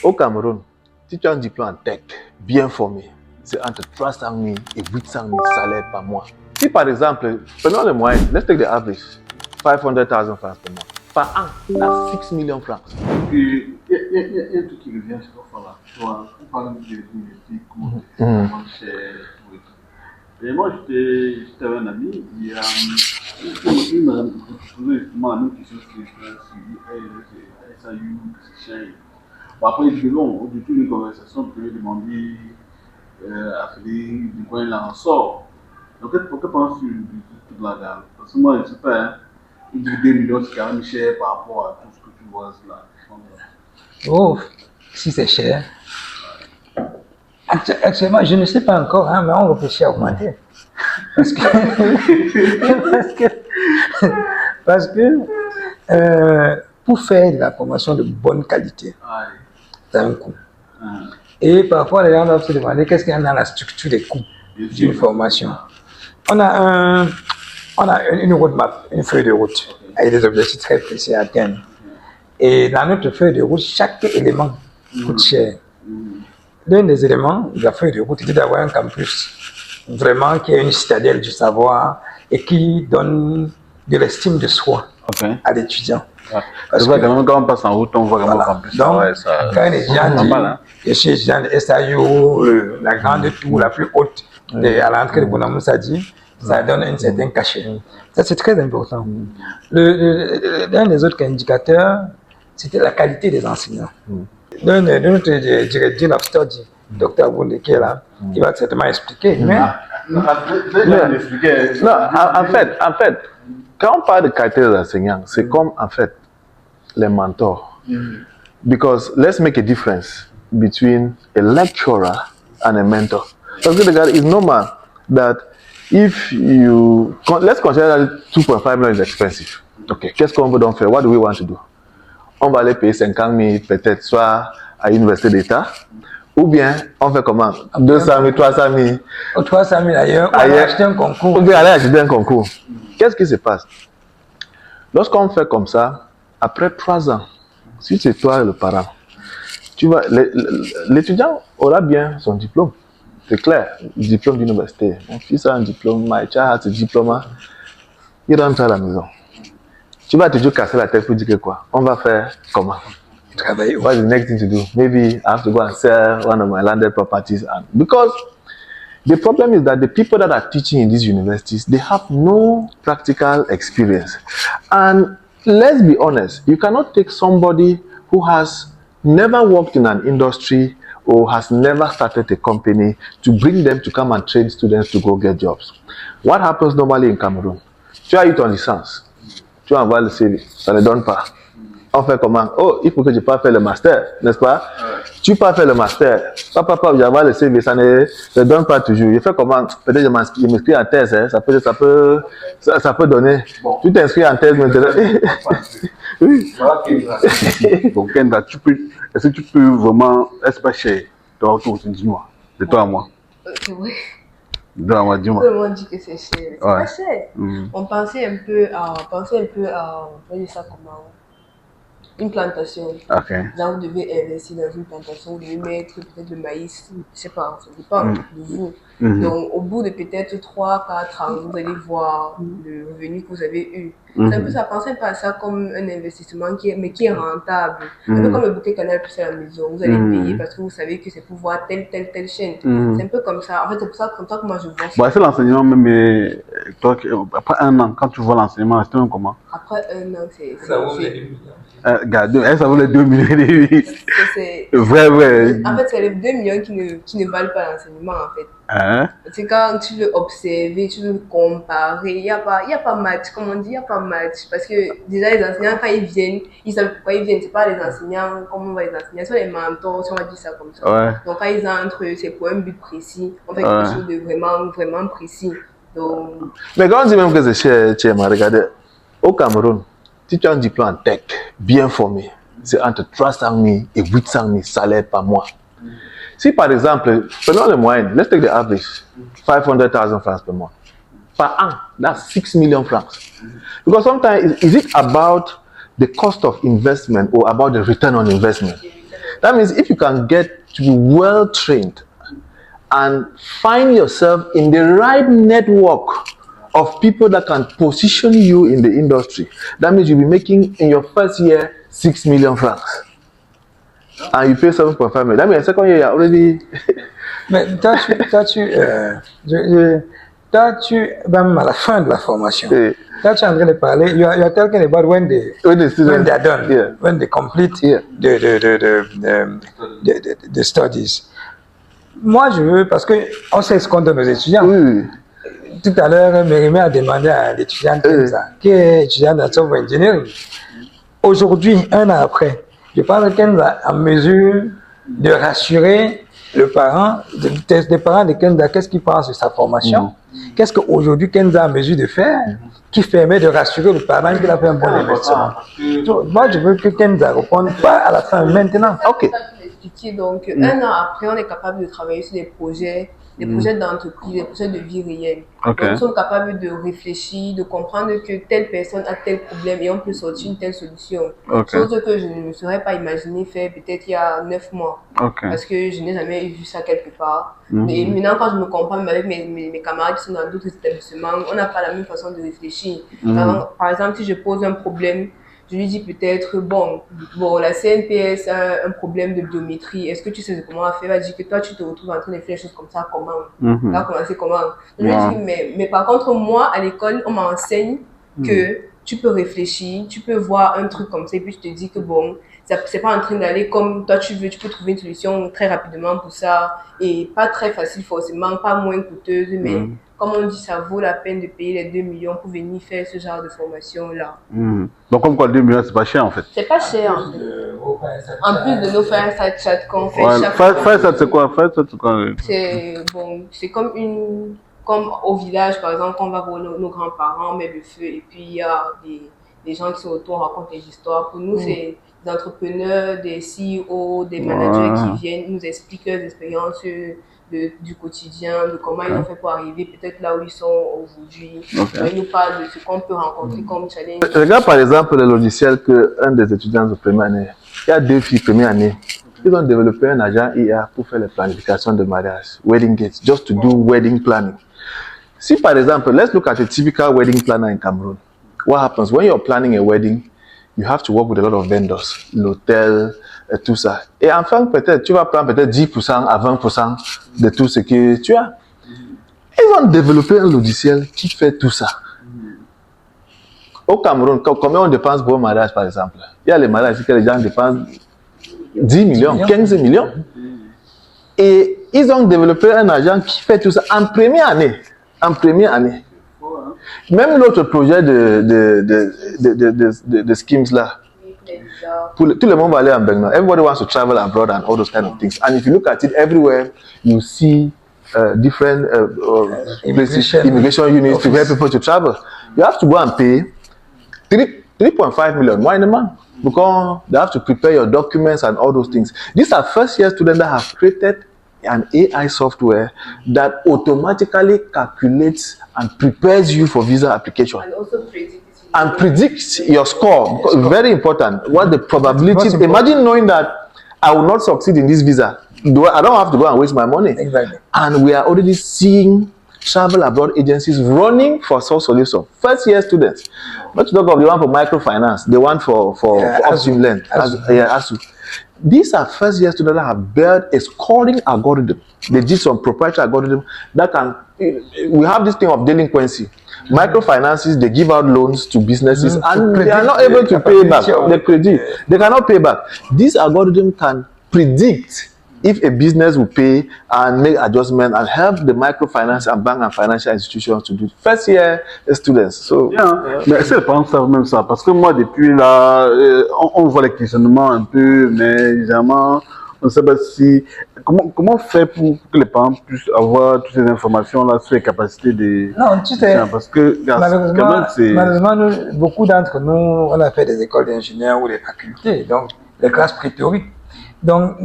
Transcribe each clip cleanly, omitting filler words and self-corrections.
Au Cameroun, si tu as un diplôme en tech, bien formé, c'est entre 300 000 et 800 000 salaires par mois. Si par exemple, prenons le moyen, let's take the average, 500,000 francs par mois. Par an, that's 6 millions francs. Il y a un truc qui revient sur cette fois-là. On parle de l'université, comment c'est vraiment cher. Et moi, j'étais avec un ami, il m'a posé justement la même question que je SAU, c'est cher. Bon, après, il dit non, du tout, une conversation, je lui ai demandé à Félix du coin, il en sort. Donc, pourquoi penses-tu de toute la gamme? Parce que moi, je ne sais pas, hein, il dit 2 millions, c'est quand même cher par rapport à tout ce que tu vois là. Oh, si c'est cher. Actuellement, je ne sais pas encore, hein, mais on réfléchit à augmenter. Parce que pour faire de la formation de bonne qualité, ça a un coût. Et parfois, les gens doivent se demander qu'est-ce qu'il y a dans la structure des coûts d'une formation. On a une roadmap, une feuille de route, avec des objectifs très précis à atteindre. Et dans notre feuille de route, chaque élément coûte cher. L'un des éléments de la feuille de route était d'avoir un campus vraiment qui est une citadelle du savoir et qui donne de l'estime de soi à l'étudiant. Parce que quand on passe en route, on voit vraiment le campus. Donc, quand un étudiant dit, je suis étudiant de SAU, la grande tour la plus haute à l'entrée de Bonamoussa dit, ça donne un certain cachet. Ça, c'est très important. L'un des autres indicateurs, c'était la qualité des enseignants. Notre directeur of study, Dr. Bounde, qui est là, il va certainement expliquer. Mais non, en fait, quand on parle de qualité des enseignants, c'est comme en fait les mentors. Because let's make a difference between a lecturer and a mentor. Parce que regarde, it's normal that if you let's consider that 2.5 million is expensive. Okay, qu'est-ce qu'on veut donc faire? What do we want to do? On va aller payer 50 000 peut-être soit à l'université d'État, ou bien on fait comment? 200 000, 300 000. 300 000 ailleurs, on va acheter un concours. On va aller acheter un concours. Qu'est-ce qui se passe? Lorsqu'on fait comme ça, après 3 ans, si c'est toi le parent, l'étudiant aura bien son diplôme. C'est clair, le diplôme d'université. Mon fils a un diplôme, my child a ce diplôme. Il rentre à la maison. Tu vas toujours casser la tête pour dire que quoi? On va faire comment? What's the next thing to do? Maybe I have to go and sell one of my landed properties. Because the problem is that the people that are teaching in these universities, they have no practical experience. And let's be honest, you cannot take somebody who has never worked in an industry or has never started a company to bring them to come and train students to go get jobs. What happens normally in Cameroon? Tu as eu ton licence, tu envoies le CV, ça ne donne pas. On fait comment? Oh, il faut que je pas faire le master, n'est-ce pas? Tu pas faire le master. Papa, j'envoie le CV, ça ne donne pas toujours. Je fais comment? Peut-être je m'inscris en thèse, hein? ça peut donner. Bon. Tu t'inscris en thèse maintenant. Oui. Donc, est-ce que tu peux vraiment, est-ce pas cher? Toi, dis-moi, de toi à moi. C'est vrai. Dis-moi. Tout le monde dit que c'est cher. C'est pas cher. On pensait un peu à, on va dire ça comment? Une plantation. Là, vous devez investir dans une plantation, vous devez mettre peut-être le maïs, je ne sais pas, ça dépend de vous. Donc, au bout de peut-être 3-4 ans, vous allez voir le revenu que vous avez eu. C'est un peu ça, pensez pas à ça comme un investissement qui est rentable. Un peu comme le bouquet Canal Plus à la maison, vous allez payer parce que vous savez que c'est pour voir telle chaîne. C'est un peu comme ça. En fait, c'est pour ça comme ça que moi je vois ça. Bon, c'est l'enseignement même, mais toi, après 1 an, quand tu vois l'enseignement, c'est comment? Après 1 an, c'est... Ça vaut les 2 millions. Regarde, ça vaut les 2 millions. C'est vrai. En fait, c'est les 2 millions qui ne valent pas l'enseignement, en fait. Hein? C'est quand tu veux observer, tu veux comparer, il y a pas match, comme on dit, il n'y a pas match. Parce que déjà, les enseignants, quand ils viennent, ils savent pourquoi ils viennent. Ce n'est pas les enseignants, comme on va les enseignants, ce sont les mentors, si on va dire ça comme ça. Ouais. Donc, quand ils entrent, c'est pour un but précis. On fait quelque chose de vraiment, vraiment précis. Donc... Mais quand on dit même que c'est cher, Tchéma, regardez, au Cameroun, si tu as un diplôme en tech, bien formé, c'est entre 300 000 et 800 000 salaires par mois. Si par exemple, prenons le moyen, let's take the average, 500,000 francs per month. Per an, that's 6 million francs. Because sometimes, is it about the cost of investment or about the return on investment? That means if you can get to be well trained and find yourself in the right network of people that can position you in the industry, that means you'll be making in your first year 6 million francs. And you pay 7.5 million. That means the second year you're already. Mais même à la fin de la formation, toi tu es en train de parler, you are talking about when they are done, yeah. when they complete the studies. Moi je veux, parce qu'on sait ce qu'on donne aux étudiants. Oui. Tout à l'heure, Mérimé a demandé à l'étudiant Kenza, qui est étudiant en software engineering. Aujourd'hui, 1 an après, je pense que Kenza est en mesure de rassurer le parent, des parents de Kenza, qu'est-ce qu'il pense de sa formation, qu'est-ce qu'aujourd'hui Kenza est en mesure de faire, qui permet de rassurer le parent qu'il a fait un bon investissement. Moi, je veux que Kenza ne réponde pas à la fin, maintenant. Ok. Donc, 1 an après, on est capable de travailler sur des projets d'entreprise, des projets de vie réelle. Okay. Donc, nous sommes capables de réfléchir, de comprendre que telle personne a tel problème et on peut sortir une telle solution. Okay. Chose que je ne me serais pas imaginé faire peut-être il y a 9 mois. Okay. Parce que je n'ai jamais vu ça quelque part. Et maintenant, quand je me comprends avec mes camarades qui sont dans d'autres établissements, on n'a pas la même façon de réfléchir. Par exemple, si je pose un problème, je lui dis peut-être, bon, la CNPS a un problème de biométrie, est-ce que tu sais comment faire? Elle va dire que toi, tu te retrouves en train de faire des choses comme ça, comment? Ça va commencer comment? Je lui dis, mais par contre, moi, à l'école, on m'enseigne que tu peux réfléchir, tu peux voir un truc comme ça, et puis je te dis que bon, c'est pas en train d'aller comme toi tu veux, tu peux trouver une solution très rapidement pour ça, et pas très facile forcément, pas moins coûteuse, mais comme on dit, ça vaut la peine de payer les 2 millions pour venir faire ce genre de formation-là. Donc comme quoi 2 millions, c'est pas cher en fait. C'est pas cher en fait. En plus de nos Fireside Chat qu'on fait chaque Fireside c'est quoi? Fireside c'est quoi? C'est comme au village par exemple, quand on va voir nos grands-parents, on met le feu et puis il y a des gens qui sont autour, racontent des histoires. Pour nous, c'est des entrepreneurs, des CEO, des managers qui viennent nous expliquer leurs expériences du quotidien, de comment ils ont fait pour arriver peut-être là où ils sont aujourd'hui. Ils nous parlent de ce qu'on peut rencontrer comme challenge. Regarde par exemple le logiciel qu'un des étudiants de première année, il y a 2 filles première année, ils ont développé un agent IA pour faire les planifications de mariage, wedding gates, just to do wedding planning. Si par exemple, let's look at a typical wedding planner in Cameroon. What happens when you're planning a wedding? You have to work with a lot of vendors, l'hôtel, tout ça. Et enfin, peut-être, tu vas prendre peut-être 10% à 20% de tout ce que tu as. Ils ont développé un logiciel qui fait tout ça. Au Cameroun, combien on dépense pour un mariage, par exemple? Il y a les mariages que les gens dépensent 10 millions, 15 millions. Et ils ont développé un agent qui fait tout ça en première année. En première année. Même l'autre projet de schemes là, tout le monde va aller en Benno. Everybody wants to travel abroad and all those kind of things. And if you look at it everywhere, you see different places, immigration units to help people to travel. You have to go and pay 3.5 million. Why in a month? Because they have to prepare your documents and all those things. These are first year students that have created an AI software that automatically calculates and prepares you for visa application. And predicts your score. Very important. What the probability. Imagine knowing that I will not succeed in this visa. I don't have to go and waste my money. Exactly. And we are already seeing travel abroad agencies running for such solutions. First year students. Not to talk of the one for microfinance, the one for upstream lend. ASU. These are first year students that have built a scoring algorithm. They did some proprietary algorithm that can. We have this thing of delinquency. Microfinances, they give out loans to businesses and they are not able to pay back the credit. They cannot pay back. This algorithm can predict if a business will pay and make adjustments and help the microfinance and bank and financial institutions to do first year students. So, mais c'est les parents savent même ça parce que moi depuis là, on voit les questionnements un peu, mais évidemment, on ne sait pas si comment faire pour que les parents puissent avoir toutes ces informations là sur les capacités des. Non, tu sais, parce que malheureusement beaucoup d'entre nous, on a fait des écoles d'ingénieurs ou des facultés, donc des classes préthéoriques. Donc,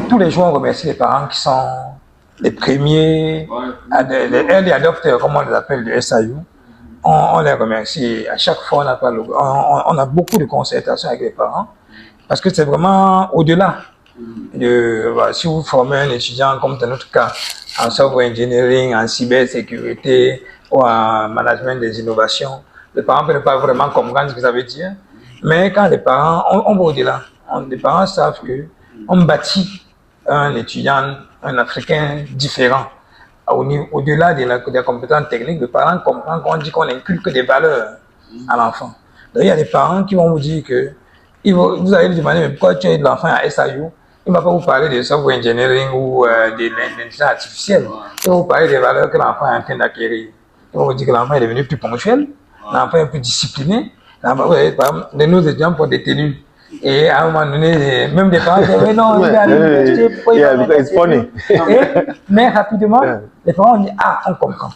tous les jours, on remercie les parents qui sont les premiers, les early adopters, comme on les appelle, du SAU. On les remercie. À chaque fois, on a beaucoup de concertations avec les parents parce que c'est vraiment au-delà Si vous formez un étudiant, comme dans notre cas, en software engineering, en cybersécurité ou en management des innovations, les parents ne peuvent pas vraiment comprendre ce que ça veut dire. Mais quand les parents, on va au-delà. Les parents savent qu'on bâtit un étudiant, un Africain différent. Au-delà des compétences techniques, les parents comprennent qu'on dit qu'on inculque des valeurs à l'enfant. Donc, il y a des parents qui vont vous dire que vous allez lui demander mais pourquoi tu as de l'enfant à SAU. Il ne va pas vous parler de software engineering ou de l'intelligence artificielle. Il va vous parler des valeurs que l'enfant est en train d'acquérir. Il va vous dire que l'enfant est devenu plus ponctuel, l'enfant est plus discipliné. Par exemple, nos étudiants pour des tenues. Et à un moment donné, même des parents disent, mais non, il est à l'université, pourquoi il va mais rapidement, les parents disent, ah, on comprend.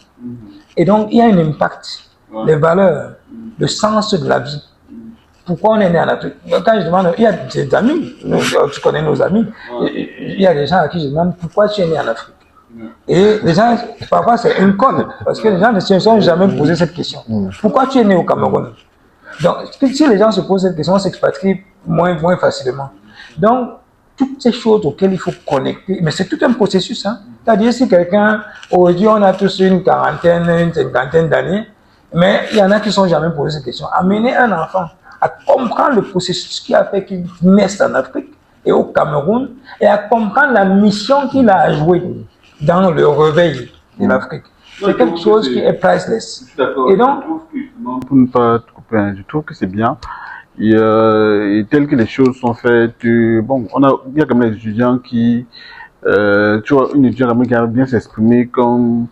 Et donc, il y a un impact, les valeurs, le sens de la vie. Pourquoi on est né en Afrique? Quand je demande, il y a des amis, tu connais nos amis, il y a des gens à qui je demande, pourquoi tu es né en Afrique? Et les gens, parfois c'est une conne, parce que les gens ne se sont jamais posé cette question. Pourquoi tu es né au Cameroun? Donc, si les gens se posent cette question, on s'expatrie moins facilement. Donc, toutes ces choses auxquelles il faut connecter, mais c'est tout un processus. Hein? C'est-à-dire, si quelqu'un, aujourd'hui, on a tous une quarantaine, une cinquantaine d'années, mais il y en a qui ne sont jamais posé cette question. Amener un enfant à comprendre le processus qui a fait qu'il naisse en Afrique et au Cameroun, et à comprendre la mission qu'il a jouée dans le réveil de l'Afrique. C'est quelque chose qui est priceless. Et donc, pour ne pas te couper, je trouve que c'est bien. Et tel que les choses sont faites, bon, il y a quand même des étudiants qui, tu vois, une étudiante qui a bien s'exprimer comme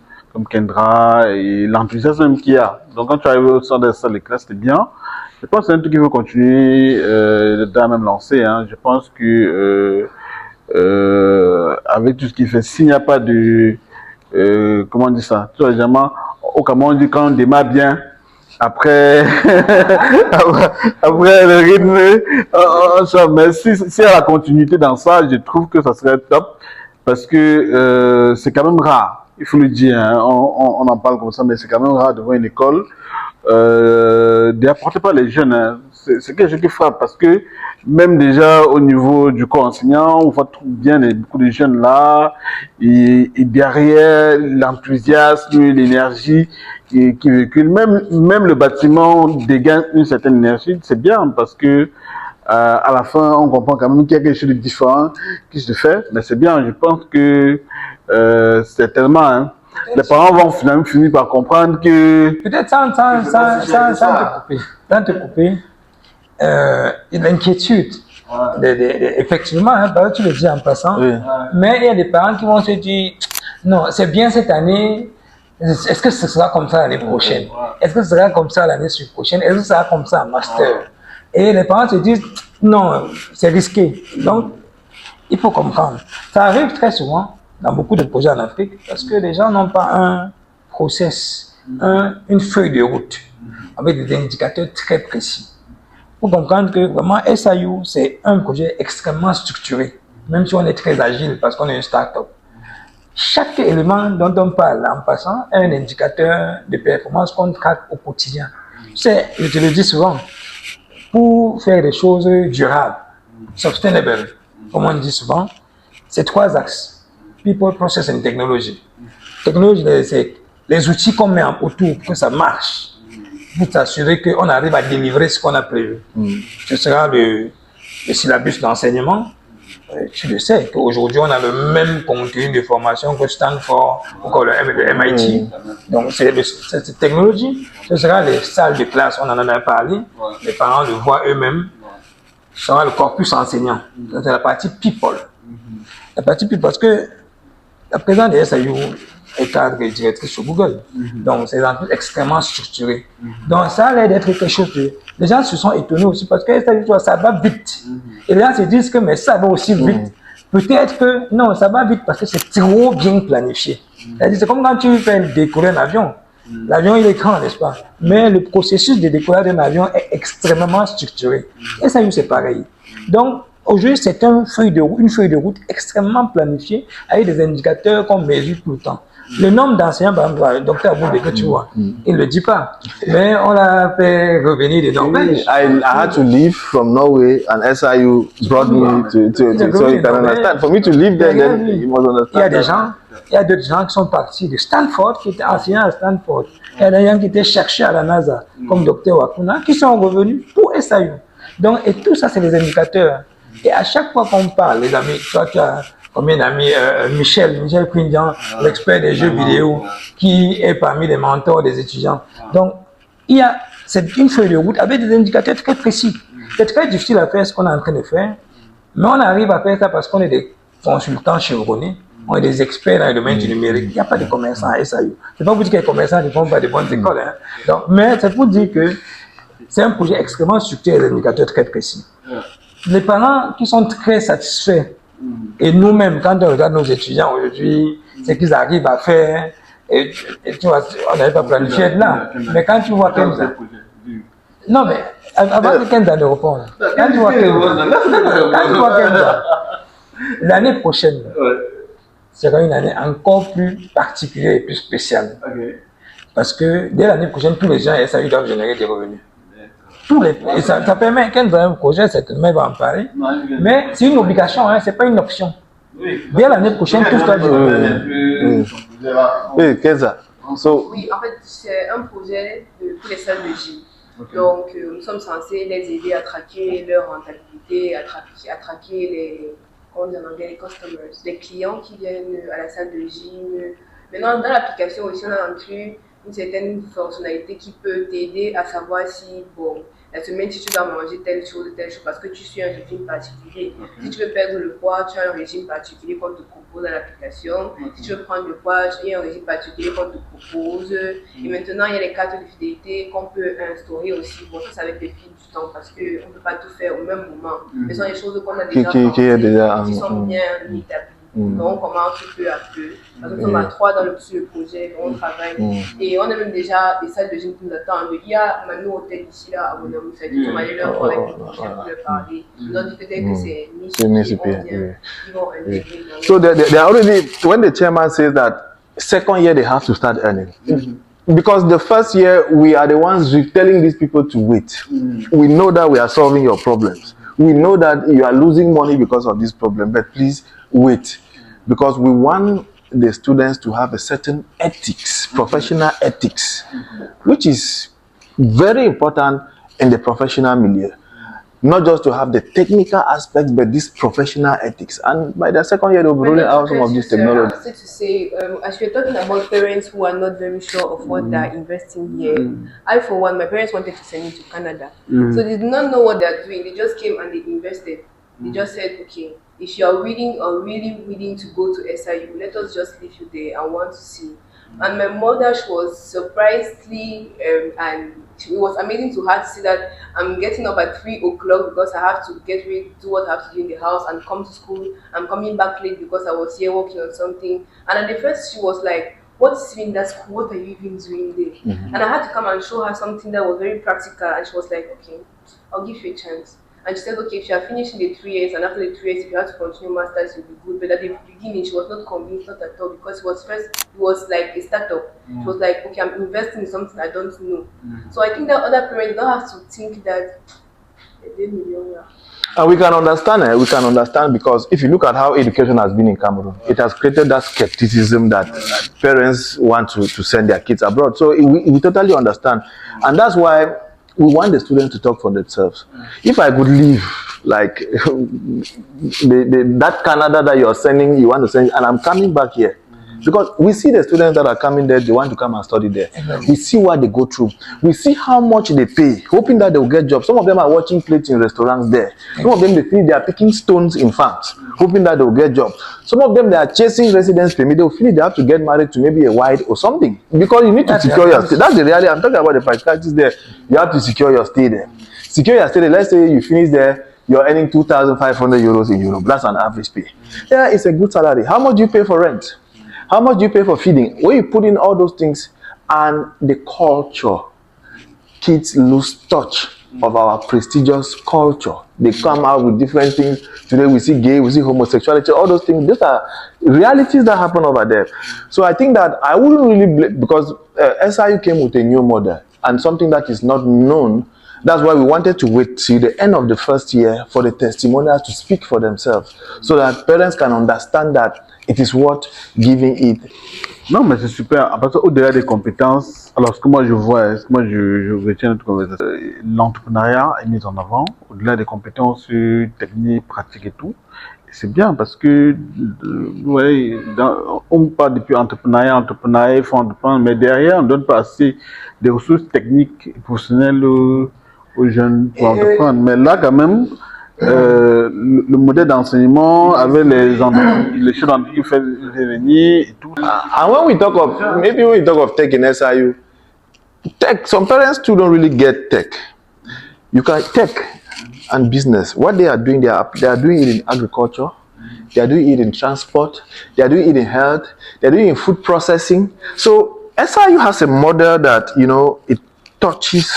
Kendra et l'enthousiasme qu'il y a. Donc quand tu arrives au sein de ça, les classes, c'est bien. Je pense que c'est un truc qu'il faut continuer dans la même lancée. Hein. Je pense que avec tout ce qu'il fait, s'il n'y a pas de comment on dit ça? Tu vois, généralement, au Cameroun, on dit quand on démarre bien, après, après le rythme, mais si y a la continuité dans ça, je trouve que ça serait top, parce que c'est quand même rare, il faut le dire, hein, on en parle comme ça, mais c'est quand même rare de voir une école d'apporter pas les jeunes, hein. C'est quelque chose qui frappe, parce que même déjà au niveau du corps enseignant, on voit bien beaucoup de jeunes là, et derrière l'enthousiasme, l'énergie qui véhicule, même le bâtiment dégage une certaine énergie, c'est bien, parce que à la fin, on comprend quand même qu'il y a quelque chose de différent qui se fait, mais c'est bien, je pense que c'est tellement... Hein, les parents vont finalement finir par comprendre que... Peut-être sans te couper, l'inquiétude, effectivement, hein, tu le dis en passant, oui. Mais il y a des parents qui vont se dire, non, c'est bien cette année, est-ce que ce sera comme ça l'année prochaine? Est-ce que ce sera comme ça l'année prochaine? Est-ce que ce sera comme ça en master? Et les parents se disent, non, c'est risqué. Donc, il faut comprendre. Ça arrive très souvent dans beaucoup de projets en Afrique, parce que les gens n'ont pas un process, une feuille de route, avec des indicateurs très précis. Il faut comprendre que vraiment SAU, c'est un projet extrêmement structuré, même si on est très agile parce qu'on est une start-up. Chaque élément dont on parle en passant est un indicateur de performance qu'on traque au quotidien. Je te le dis souvent, pour faire des choses durables, sustainable, comme on dit souvent, c'est 3 axes. People, process and technology. Technologie, c'est les outils qu'on met autour pour que ça marche, pour s'assurer qu'on arrive à délivrer ce qu'on a prévu. Ce sera le syllabus d'enseignement. Tu le sais qu'aujourd'hui, on a le même contenu de formation que Stanford ou que le MIT. Donc, cette technologie, ce sera les salles de classe, on en a parlé. Les parents le voient eux-mêmes. Ce sera le corpus enseignant. C'est la partie people. La partie people, parce que la présidente de SAU est cadre et directrice sur Google. Donc, c'est extrêmement structuré. Donc, ça a l'air d'être quelque chose de... Les gens se sont étonnés aussi parce que SAU, ça va vite. Et les gens se disent que mais ça va aussi vite. Peut-être que non, ça va vite parce que c'est trop bien planifié. C'est comme quand tu fais décoller un avion. L'avion, il est grand, n'est-ce pas? Mais le processus de décollage d'un avion est extrêmement structuré. SAU, c'est pareil. Donc, Aujourd'hui, c'est une feuille de route extrêmement planifiée avec des indicateurs qu'on mesure tout le temps. Le nombre d'enseignants, par exemple, le docteur Aboubé, que tu vois, il ne le dit pas. Mais on l'a fait revenir de Norvège. I had to leave from Norway and SIU brought me to so you can understand. For me to leave there, then you must understand. Il y a d'autres gens qui sont partis de Stanford, qui étaient enseignants à Stanford. Il y a des gens qui étaient chercheurs à la NASA, comme docteur Wakuna, qui sont revenus pour SIU. Donc, et tout ça, c'est les indicateurs. Et à chaque fois qu'on parle, les amis, toi, tu as combien d'amis, Michel Quindian, l'expert des jeux vidéo, qui est parmi les mentors des étudiants. Donc, c'est une feuille de route avec des indicateurs très précis. C'est très difficile à faire ce qu'on est en train de faire, mais on arrive à faire ça parce qu'on est des consultants chevronnés, on est des experts dans le domaine du numérique. Il n'y a pas de commerçants à SAU. C'est pas pour dire que les commerçants ne font pas de bonnes écoles. Hein. Donc, mais c'est pour dire que c'est un projet extrêmement structuré, des indicateurs très précis. Les parents qui sont très satisfaits, et nous-mêmes, quand on regarde nos étudiants aujourd'hui, ce qu'ils arrivent à faire, et tu vois, on n'avait pas planifié être là. Mais quand tu vois Kenza, non mais avant que Kenza ne réponde, quand tu vois Kenza, l'année prochaine sera une année encore plus particulière et plus spéciale. Parce que dès l'année prochaine, tous les gens à SAU doivent générer des revenus. Et ça permet qu'un projet, certainement, va en parler. Mais c'est une obligation, hein, c'est pas une option. Dès l'année prochaine, tout ça Oui, Kenza. Oui, en fait, c'est un projet pour les salles de gym. Donc, nous sommes censés les aider à traquer leur rentabilité, à traquer les customers, les clients qui viennent à la salle de gym. Maintenant, dans l'application aussi, on a inclus une certaine fonctionnalité qui peut t'aider à savoir si, bon, la semaine, si tu dois manger telle chose, parce que tu suis un régime particulier. Si tu veux perdre le poids, tu as un régime particulier qu'on te propose à l'application. Si tu veux prendre le poids, il y a un régime particulier qu'on te propose. Et maintenant, il y a les cartes de fidélité qu'on peut instaurer aussi. Bon, ça avec le fil du temps, parce qu'on ne peut pas tout faire au même moment. Mais ce sont des choses qu'on a déjà pensées, qui sont bien établies. Donc, on commence peu à peu. Parce que nous sommes à 3 sur le projet, on travaille. Et on a même déjà des salles de gym qui nous attendent. Il y a Manu Hôtel ici, là, à Bonamou. Ça dit qu'on va aller leur avec le projet pour leur parler. Donc, peut-être que c'est niche. Ils vont intégrer. So, they already, when the chairman says that second year they have to start earning. Because the first year, we are the ones telling these people to wait. We know that we are solving your problems. We know that you are losing money because of this problem, but please wait. Because we want the students to have a certain ethics, professional ethics, which is very important in the professional milieu. Not just to have the technical aspects, but this professional ethics. And by the second year, they'll be rolling out some of this technology. To say, as you're talking about parents who are not very sure of what they're investing here, I, for one, my parents wanted to send me to Canada. So they did not know what they're doing. They just came and they invested. They just said, okay, if you are willing or really willing to go to SIU, let us just leave you there and want to see. And my mother, she was surprisingly, and it was amazing to her to see that I'm getting up at 3 o'clock because I have to get ready, do what I have to do in the house and come to school. I'm coming back late because I was here working on something. And at the first, she was like, what is in that school? What are you even doing there? And I had to come and show her something that was very practical. And she was like, okay, I'll give you a chance. And she said, okay, if you are finishing the 3 years and after the 3 years, if you have to continue masters, you'll be good. But at the beginning, she was not convinced, not at all, because it was like a startup. She was like, okay, I'm investing in something I don't know. So I think that other parents don't have to think that they million. And we can understand it. We can understand because if you look at how education has been in Cameroon, it has created that skepticism that parents want to send their kids abroad. So we totally understand. And that's why we want the students to talk for themselves. If I could leave, like that Canada that you're sending, you want to send, and I'm coming back here. Because we see the students that are coming there, they want to come and study there. We see what they go through. We see how much they pay, hoping that they will get jobs. Some of them are watching plates in restaurants there. Some of them, they are picking stones in farms, hoping that they will get jobs. Some of them, they are chasing residence permit. They will feel they have to get married to maybe a white or something. Because you need to secure your stay. That's the reality. I'm talking about the practicalities there. You have to secure your stay there. Secure your stay there. Let's say you finish there, you're earning 2,500 euros in Europe. That's an average pay. Yeah, it's a good salary. How much do you pay for rent? How much do you pay for feeding? When you put in all those things and the culture, kids lose touch of our prestigious culture. They come out with different things. Today we see gay, we see homosexuality, all those things. These are realities that happen over there. So I think that I wouldn't really blame, because SIU came with a new model and something that is not known. That's why we wanted to wait till the end of the first year for the testimonials to speak for themselves, so that parents can understand that it is worth giving it. Non, mais c'est super. Parce qu'au-delà des compétences, alors ce que moi je vois, ce que moi je retiens de notre conversation, l'entrepreneuriat est mis en avant, au-delà des compétences techniques, pratiques et tout. Et c'est bien parce que, ouais, on parle depuis entrepreneuriat, il faut entreprendre, mais derrière, on ne donne pas assez de ressources techniques et professionnelles aux jeunes pour entreprendre. Mais là, quand même, le modèle d'enseignement avec les chefs d'entreprise qui fait venir et tout. And when we talk of tech in SIU, tech, some parents too don't really get tech. You can tech and business. What they are doing, they are doing it in agriculture, they are doing it in transport, they are doing it in health, they are doing it in food processing. So SIU has a model that, you know, it touches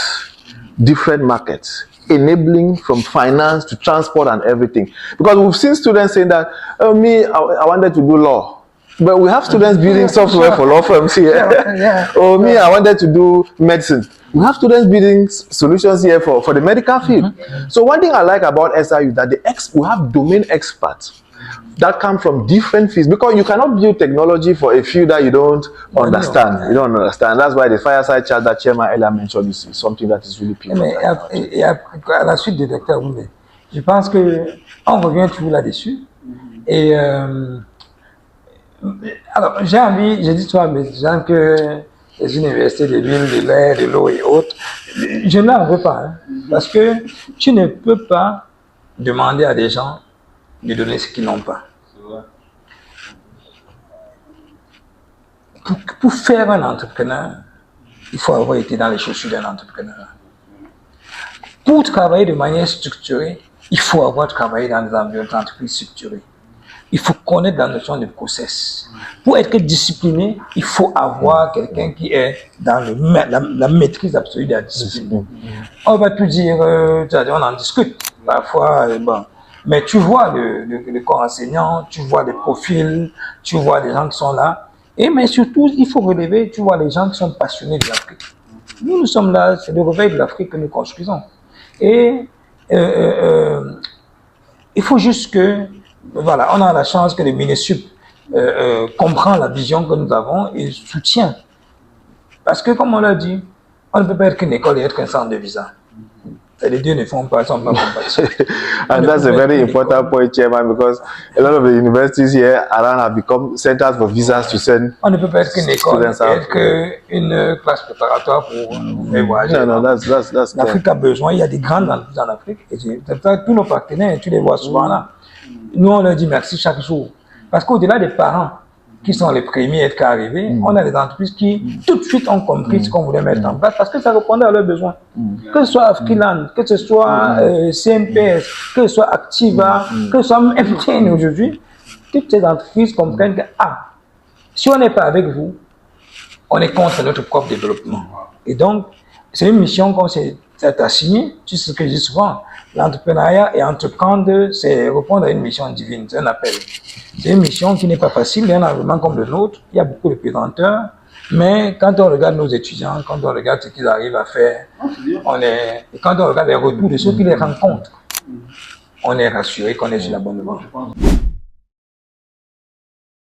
different markets, enabling from finance to transport and everything. Because we've seen students saying that, oh, me, I wanted to do law. But we have students building software for law firms here. Oh, me, I wanted to do medicine. We have students building solutions here for the medical field. So one thing I like about SIU is that we have domain experts that come from different fields, because you cannot build technology for a field that you don't understand. You don't understand. That's why the fireside chat that Chairman Elia mentioned is something that is really pivotal. Et à la suite du docteur Oumé, je pense qu'on revient toujours là-dessus. Et alors, j'ai dit toi, mes gens, que les universités de l'huile, de l'air, de l'eau et autres, je n'en veux pas. Hein, parce que tu ne peux pas demander à des gens de donner ce qu'ils n'ont pas. Pour faire un entrepreneur, il faut avoir été dans les chaussures d'un entrepreneur. Pour travailler de manière structurée, il faut avoir travaillé dans des environnements d'entreprise structurés. Il faut connaître la notion de process. Pour être discipliné, il faut avoir quelqu'un qui est dans la maîtrise absolue de la discipline. On va tout dire, on en discute parfois, bon. Mais tu vois le corps enseignant, tu vois des profils, tu vois des gens qui sont là. Mais surtout, il faut relever, tu vois les gens qui sont passionnés de l'Afrique. Nous sommes là, c'est le réveil de l'Afrique que nous construisons. Et il faut juste que, voilà, on a la chance que le MINESUP comprend la vision que nous avons et soutient. Parce que, comme on l'a dit, on ne peut pas être qu'une école et être qu'un centre de visa. Les deux ne font pas, sont pas compatibles. And that's a very important point, Chairman, because a lot of the universities here around have become centers for visas to send. On ne peut pas être qu'une école, être qu'une classe préparatoire pour voyager. Non, that's L'Afrique a besoin, il y a des grandes entreprises en Afrique, et tous nos partenaires, tu les vois souvent là. Nous, on leur dit merci chaque jour. Parce qu'au-delà des parents, qui sont les premiers à être arrivés, on a des entreprises qui tout de suite ont compris ce qu'on voulait mettre en place parce que ça répondait à leurs besoins. Que ce soit Afriland, que ce soit CNPS, que ce soit Activa, que ce soit MTN aujourd'hui, toutes ces entreprises comprennent que si on n'est pas avec vous, on est contre notre propre développement. Et donc, c'est une mission qu'on s'est assignée, tu sais ce que je dis souvent, l'entrepreneuriat et entreprendre, c'est répondre à une mission divine, c'est un appel. C'est une mission qui n'est pas facile, il y a un environnement comme le nôtre, il y a beaucoup de présenteurs, mais quand on regarde nos étudiants, quand on regarde ce qu'ils arrivent à faire, et quand on regarde les retours de ceux qui les rencontrent, on est rassuré qu'on est sur la bonne voie.